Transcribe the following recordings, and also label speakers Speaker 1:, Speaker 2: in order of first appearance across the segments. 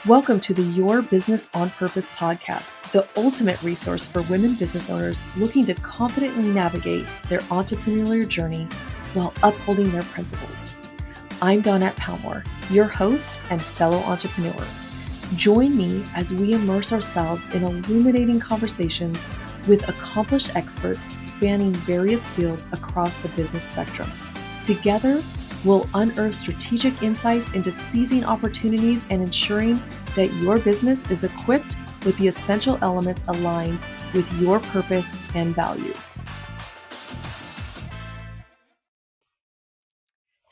Speaker 1: Welcome to the Your Business on Purpose podcast, the ultimate resource for women business owners looking to confidently navigate their entrepreneurial journey while upholding their principles. I'm Dawnette Palmore, your host and fellow entrepreneur. Join me as we immerse ourselves in illuminating conversations with accomplished experts spanning various fields across the business spectrum. Together, we'll unearth strategic insights into seizing opportunities and ensuring that your business is equipped with the essential elements aligned with your purpose and values.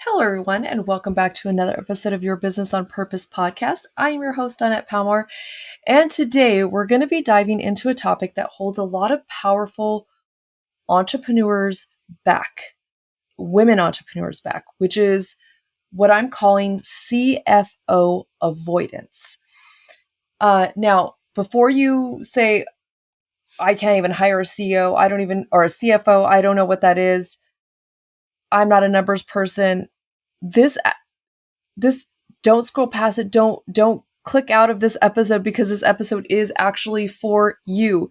Speaker 1: Hello, everyone, and welcome back to another episode of Your Business on Purpose podcast. I am your host, Dawnette Palmore, and today we're going to be diving into a topic that holds a lot of powerful entrepreneurs back. Women entrepreneurs back, which is what I'm calling CFO avoidance. Now, before you say, I can't even hire a CEO, or a CFO, I don't know what that is. I'm not a numbers person. This, don't scroll past it. Don't click out of this episode because this episode is actually for you,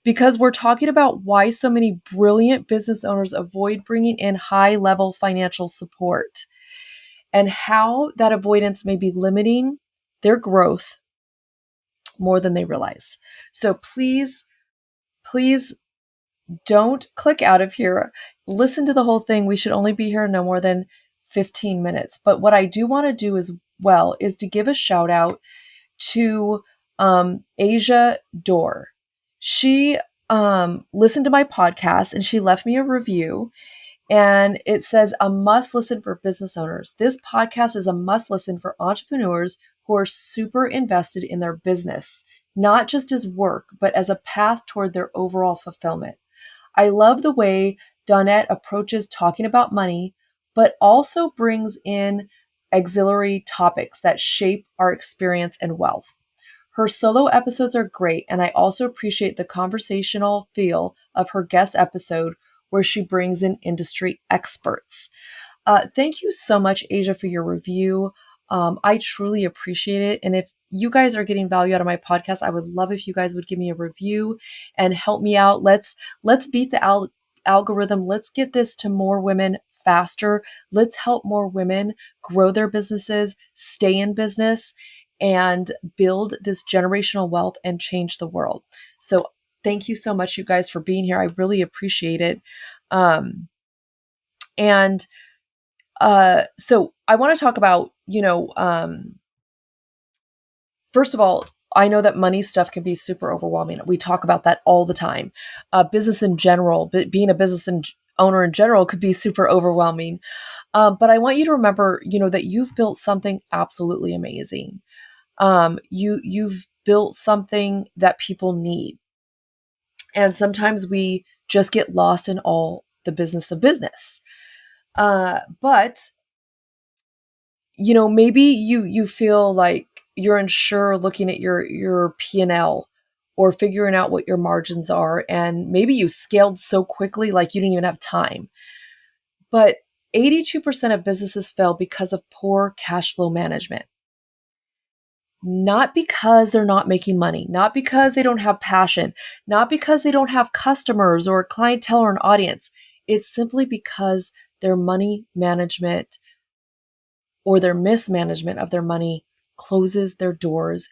Speaker 1: because we're talking about why so many brilliant business owners avoid bringing in high-level financial support and how that avoidance may be limiting their growth more than they realize. So please don't click out of here. Listen to the whole thing. We should only be here no more than 15 minutes. But what I do want to do as well is to give a shout out to Asia Dorr. She listened to my podcast and she left me a review, and it says, a must listen for business owners. This podcast is a must listen for entrepreneurs who are super invested in their business, not just as work, but as a path toward their overall fulfillment. I love the way Dawnette approaches talking about money, but also brings in auxiliary topics that shape our experience and wealth. Her solo episodes are great, and I also appreciate the conversational feel of her guest episode where she brings in industry experts. Thank you so much, Asia, for your review. I truly appreciate it. And if you guys are getting value out of my podcast, I would love if you guys would give me a review and help me out. Let's beat the algorithm. Let's get this to more women faster. Let's help more women grow their businesses, stay in business, and build this generational wealth and change the world. So thank you so much, you guys, for being here. I really appreciate it. So I want to talk about, first of all, I know that money stuff can be super overwhelming. We talk about that all the time. Business in general, being a business owner in general could be super overwhelming. But I want you to remember, that you've built something absolutely amazing. You've built something that people need. And sometimes we just get lost in all the business of business. But maybe you feel like you're unsure looking at your P&L or figuring out what your margins are. And maybe you scaled so quickly, like you didn't even have time. But 82% of businesses fail because of poor cash flow management. Not because they're not making money, not because they don't have passion, not because they don't have customers or clientele or an audience. It's simply because their money management or their mismanagement of their money closes their doors.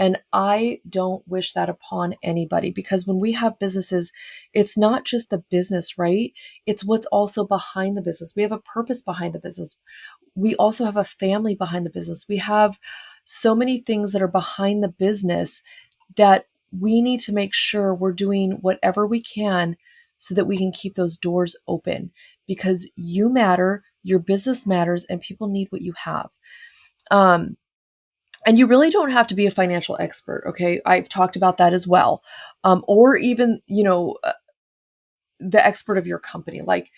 Speaker 1: And I don't wish that upon anybody, because when we have businesses, it's not just the business, right? It's what's also behind the business. We have a purpose behind the business. We also have a family behind the business. We have so many things that are behind the business that we need to make sure we're doing whatever we can so that we can keep those doors open, because you matter, your business matters, and people need what you have. And you really don't have to be a financial expert, okay? I've talked about that as well. Or even, the expert of your company. Like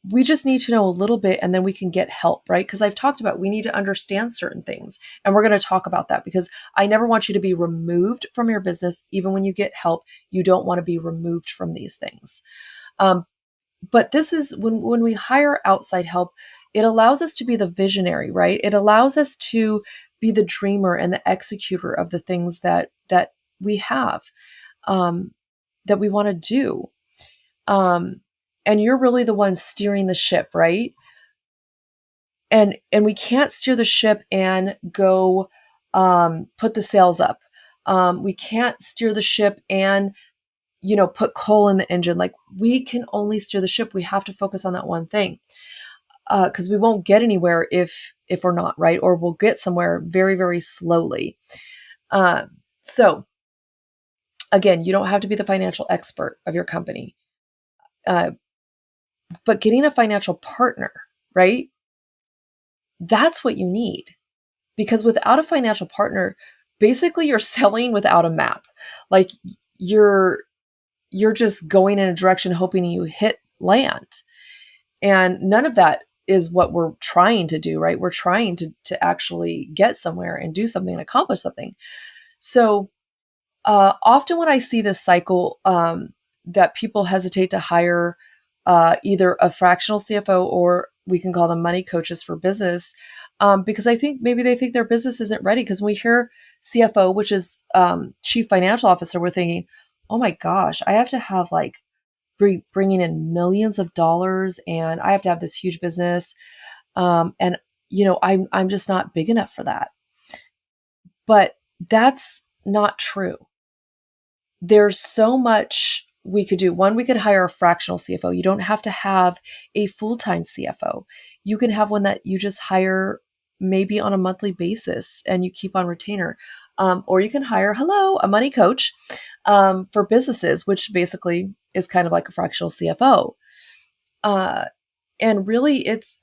Speaker 1: we just need to know a little bit, and then we can get help, right? Because I've talked about, we need to understand certain things, and we're going to talk about that, because I never want you to be removed from your business. Even when you get help, you don't want to be removed from these things. But this is when we hire outside help, it allows us to be the visionary, right? It allows us to be the dreamer and the executor of the things that we have, um, that we want to do. And you're really the one steering the ship, right? And we can't steer the ship and go put the sails up. We can't steer the ship and put coal in the engine. Like, we can only steer the ship. We have to focus on that one thing, because we won't get anywhere if we're not, right? Or we'll get somewhere very, very slowly. So again, you don't have to be the financial expert of your company, uh, but getting a financial partner, right? That's what you need. Because without a financial partner, basically you're selling without a map. Like, you're just going in a direction hoping you hit land. And none of that is what we're trying to do, right? We're trying to actually get somewhere and do something and accomplish something. So often when I see this cycle, that people hesitate to hire either a fractional CFO, or we can call them money coaches for business, because I think maybe they think their business isn't ready. Because when we hear CFO, which is Chief Financial Officer, we're thinking, oh my gosh, I have to have like bringing in millions of dollars, and I have to have this huge business, and I'm just not big enough for that. But that's not true. There's so much we could do. One, we could hire a fractional CFO. You don't have to have a full-time CFO. You can have one that you just hire maybe on a monthly basis and you keep on retainer. Or you can hire, a money coach for businesses, which basically is kind of like a fractional CFO. And really, it's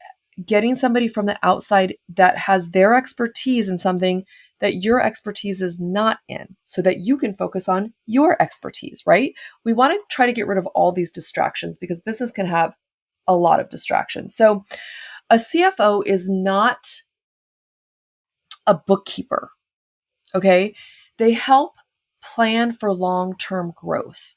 Speaker 1: getting somebody from the outside that has their expertise in something that your expertise is not in, so that you can focus on your expertise, right? We want to try to get rid of all these distractions, because business can have a lot of distractions. So a CFO is not a bookkeeper, okay? They help plan for long-term growth.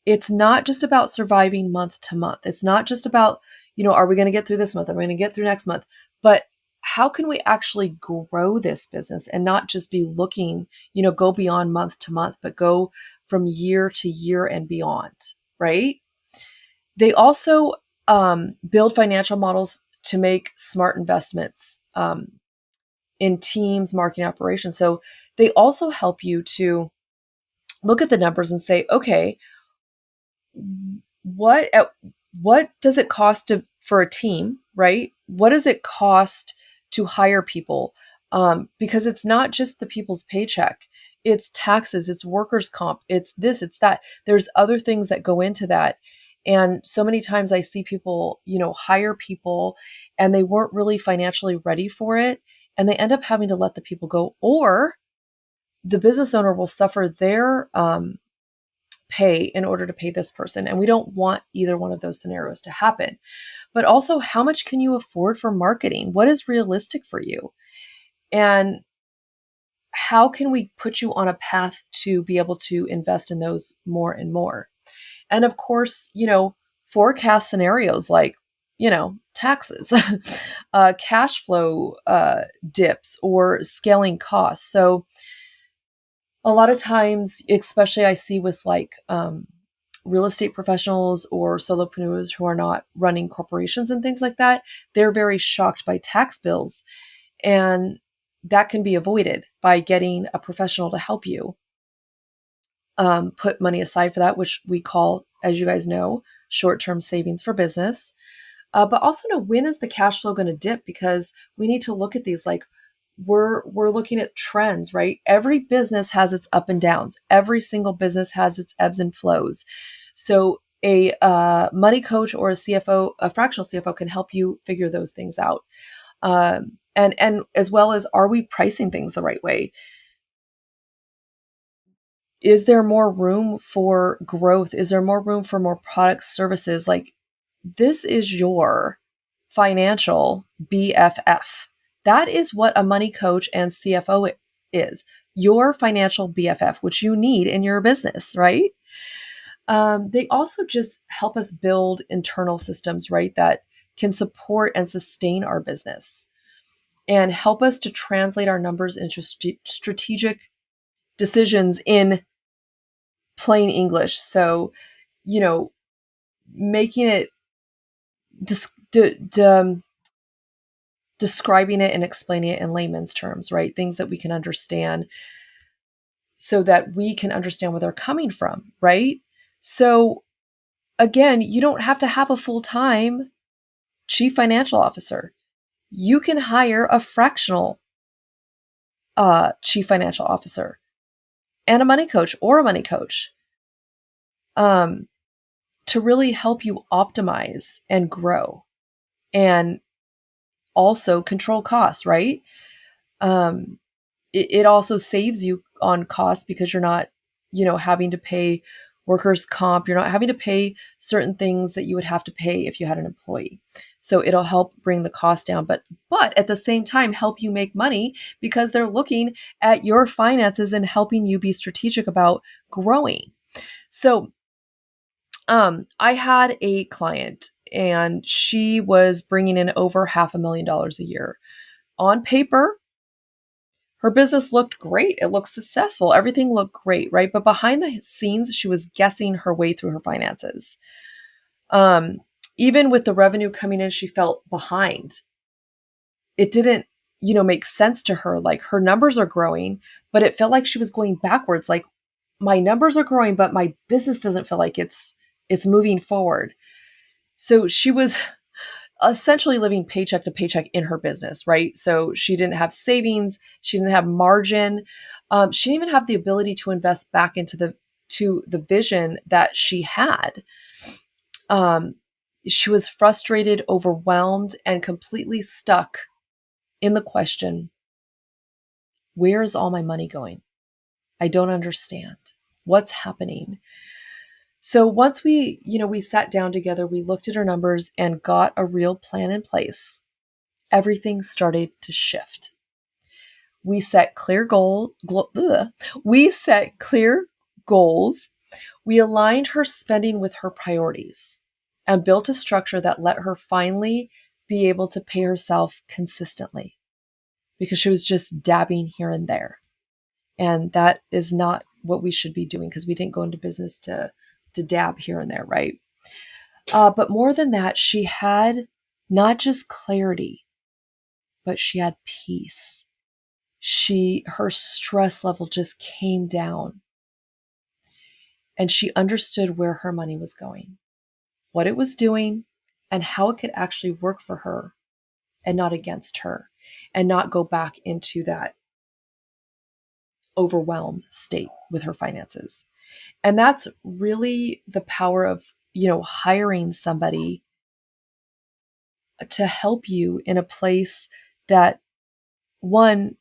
Speaker 1: It's not just about surviving month to month. It's not just about, are we going to get through this month? Are we going to get through next month? But how can we actually grow this business and not just be looking, go beyond month to month, but go from year to year and beyond, right? They also build financial models to make smart investments in teams, marketing, operations. So they also help you to look at the numbers and say, okay, what does it cost for a team, right? What does it cost to hire people? Because it's not just the people's paycheck, it's taxes, it's workers' comp, it's this, it's that. There's other things that go into that. And so many times I see people, hire people and they weren't really financially ready for it. And they end up having to let the people go, or the business owner will suffer their pay in order to pay this person. And we don't want either one of those scenarios to happen. But also, how much can you afford for marketing? What is realistic for you? And how can we put you on a path to be able to invest in those more and more? And of course, forecast scenarios like, taxes, cash flow dips, or scaling costs. So a lot of times, especially I see with like real estate professionals or solopreneurs who are not running corporations and things like that, they're very shocked by tax bills. And that can be avoided by getting a professional to help you put money aside for that, which we call, as you guys know, short-term savings for business. But also know, when is the cash flow going to dip? Because we need to look at these like, we're looking at trends, right? Every business has its up and downs. Every single business has its ebbs and flows. So a money coach or a CFO, a fractional CFO, can help you figure those things out. And as well as, are we pricing things the right way? Is there more room for growth? Is there more room for more products, services? Like, this is your financial BFF. That is what a money coach and CFO is. Your financial BFF, which you need in your business, right? They also just help us build internal systems, right, that can support and sustain our business. and help us to translate our numbers into strategic decisions in plain English. So, making it describing it and explaining it in layman's terms, right? Things that we can understand so that we can understand where they're coming from, right? So again, you don't have to have a full-time chief financial officer. You can hire a fractional chief financial officer and a money coach or a money coach to really help you optimize and grow and also control costs, right? It also saves you on costs because you're not, having to pay workers' comp. You're not having to pay certain things that you would have to pay if you had an employee. So it'll help bring the cost down, but at the same time, help you make money because they're looking at your finances and helping you be strategic about growing. So I had a client and she was bringing in over $500,000 a year. On paper, her business looked great. It looked successful. Everything looked great, right? But behind the scenes, she was guessing her way through her finances. Even with the revenue coming in, she felt behind. It didn't, make sense to her. Like her numbers are growing, but it felt like she was going backwards. Like my numbers are growing, but my business doesn't feel like it's moving forward. So she was essentially living paycheck to paycheck in her business, right? So she didn't have savings, she didn't have margin, she didn't even have the ability to invest back into the vision that she had. She was frustrated, overwhelmed, and completely stuck in the question, where is all my money going? I don't understand. What's happening? So once we sat down together, we looked at our numbers and got a real plan in place. Everything started to shift. We set clear We set clear goals. We aligned her spending with her priorities and built a structure that let her finally be able to pay herself consistently because she was just dabbing here and there. And that is not what we should be doing because we didn't go into business to dab here and there, right? But more than that, she had not just clarity, but she had peace. Her stress level just came down and she understood where her money was going, what it was doing, and how it could actually work for her and not against her and not go back into that overwhelm state with her finances. And that's really the power of, hiring somebody to help you in a place that, one,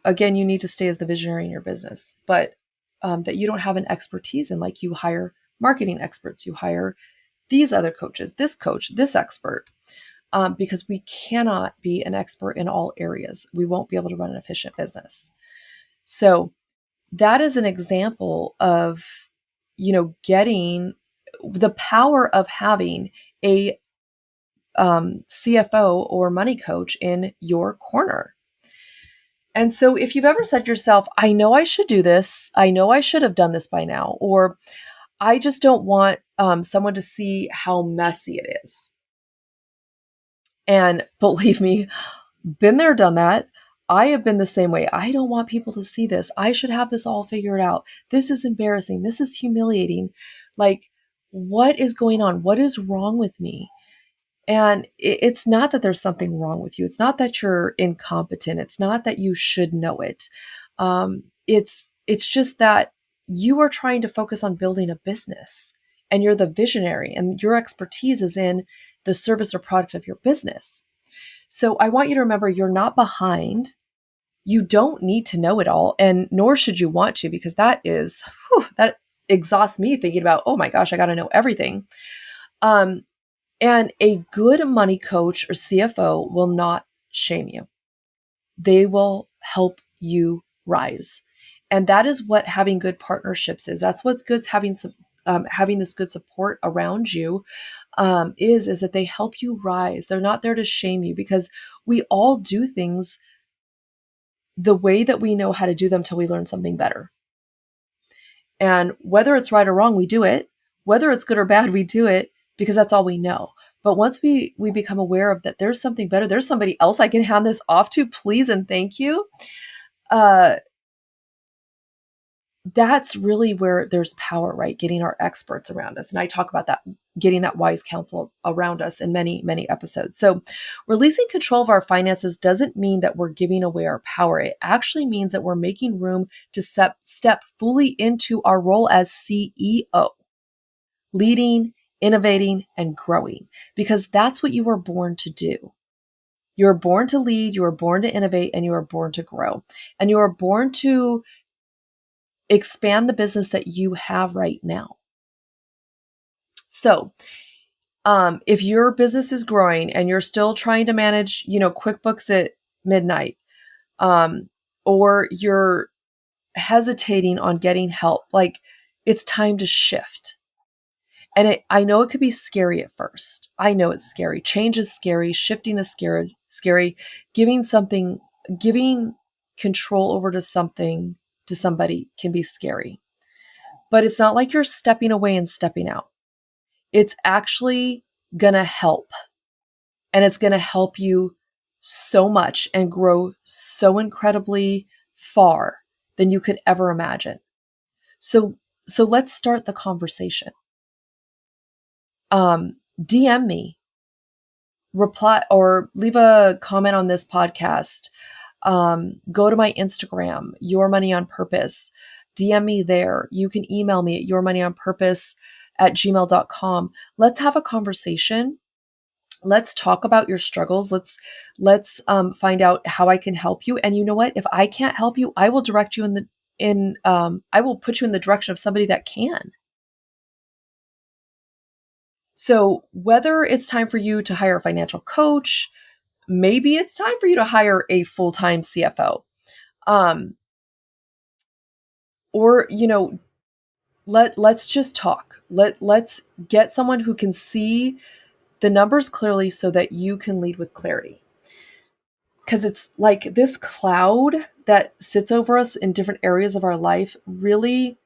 Speaker 1: again, you need to stay as the visionary in your business, but that you don't have an expertise in. Like you hire marketing experts, you hire these other coaches, this coach, this expert, because we cannot be an expert in all areas. We won't be able to run an efficient business. So that is an example of, getting the power of having a CFO or money coach in your corner. And so if you've ever said to yourself, I know I should do this, I know I should have done this by now, or I just don't want someone to see how messy it is. And believe me, been there, done that. I have been the same way. I don't want people to see this. I should have this all figured out. This is embarrassing. This is humiliating. Like, what is going on? What is wrong with me? And it's not that there's something wrong with you. It's not that you're incompetent. It's not that you should know it. It's just that you are trying to focus on building a business and you're the visionary and your expertise is in the service or product of your business. So I want you to remember you're not behind. You don't need to know it all, and nor should you want to, because that exhausts me thinking about, oh my gosh, I got to know everything. And a good money coach or CFO will not shame you. They will help you rise. And that is what having good partnerships is. That's what's good, having this good support around you is that they help you rise. They're not there to shame you, because we all do things the way that we know how to do them till we learn something better. And whether it's right or wrong, we do it. Whether it's good or bad, we do it because that's all we know. But once we become aware of that there's something better, there's somebody else I can hand this off to, please and thank you. That's really where there's power, right? Getting our experts around us. And I talk about that, getting that wise counsel around us in many, many episodes. So releasing control of our finances doesn't mean that we're giving away our power. It actually means that we're making room to step fully into our role as CEO, leading, innovating, and growing, because that's what you were born to do. You were born to lead, you were born to innovate, and you were born to grow. And you were born to expand the business that you have right now. So, if your business is growing and you're still trying to manage, QuickBooks at midnight, or you're hesitating on getting help, like, it's time to shift. And I know it could be scary at first. I know it's scary. Change is scary. Shifting is scary. Giving control over to somebody can be scary. But it's not like you're stepping away and stepping out. It's actually going to help. And it's going to help you so much and grow so incredibly far than you could ever imagine. So let's start the conversation. DM me, reply, or leave a comment on this podcast. Go to my Instagram, Your Money on Purpose. DM me there. You can email me at yourmoneyonpurpose@gmail.com. Let's have a conversation. Let's talk about your struggles. Let's find out how I can help you. And you know what? If I can't help you, I will direct you I will put you in the direction of somebody that can. So whether it's time for you to hire a financial coach, maybe it's time for you to hire a full-time CFO. Or, let's just talk. Let's get someone who can see the numbers clearly so that you can lead with clarity. Because it's like this cloud that sits over us in different areas of our life really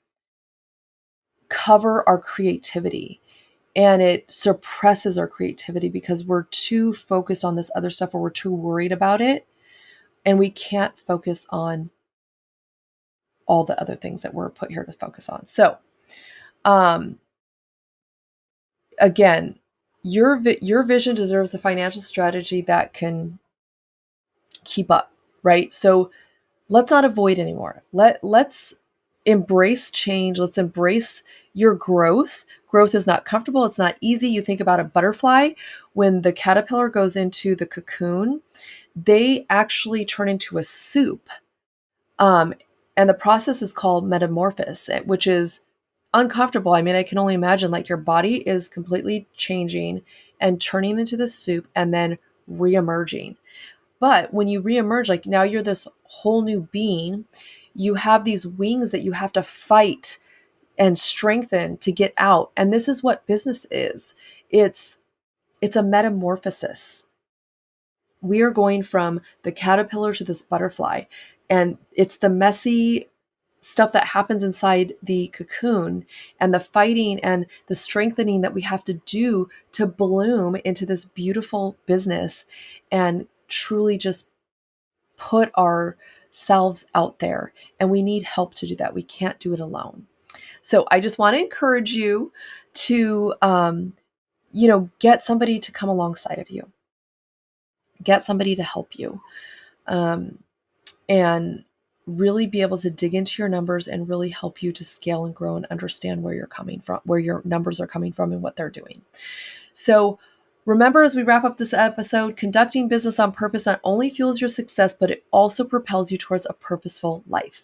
Speaker 1: cover our creativity. And it suppresses our creativity because we're too focused on this other stuff, or we're too worried about it. And we can't focus on all the other things that we're put here to focus on. So, again, your vision deserves a financial strategy that can keep up, right? So let's not avoid anymore. Let's embrace change. Let's embrace your growth. Growth is not comfortable. It's not easy. You think about a butterfly. When the caterpillar goes into the cocoon, they actually turn into a soup. And the process is called metamorphosis, which is uncomfortable. I mean, I can only imagine, like, your body is completely changing and turning into the soup and then reemerging. But when you reemerge, like, now you're this whole new being, you have these wings that you have to fight and strengthen to get out. And this is what business is. It's a metamorphosis. We are going from the caterpillar to this butterfly, and it's the messy stuff that happens inside the cocoon and the fighting and the strengthening that we have to do to bloom into this beautiful business and truly just put ourselves out there. And we need help to do that. We can't do it alone. So I just want to encourage you to, get somebody to come alongside of you, get somebody to help you, and really be able to dig into your numbers and really help you to scale and grow and understand where you're coming from, where your numbers are coming from and what they're doing. So remember, as we wrap up this episode, conducting business on purpose not only fuels your success, but it also propels you towards a purposeful life.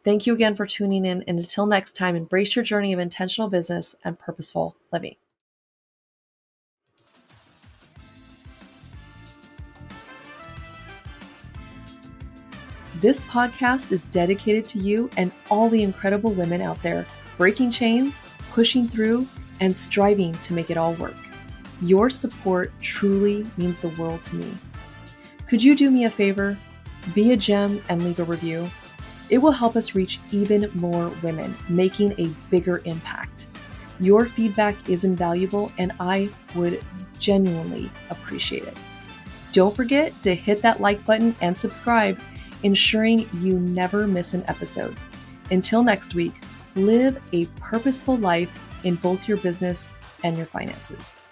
Speaker 1: Thank you again for tuning in. And until next time, embrace your journey of intentional business and purposeful living. This podcast is dedicated to you and all the incredible women out there breaking chains, pushing through, and striving to make it all work. Your support truly means the world to me. Could you do me a favor? Be a gem and leave a review. It will help us reach even more women, making a bigger impact. Your feedback is invaluable, and I would genuinely appreciate it. Don't forget to hit that like button and subscribe, ensuring you never miss an episode. Until next week, live a purposeful life in both your business and your finances.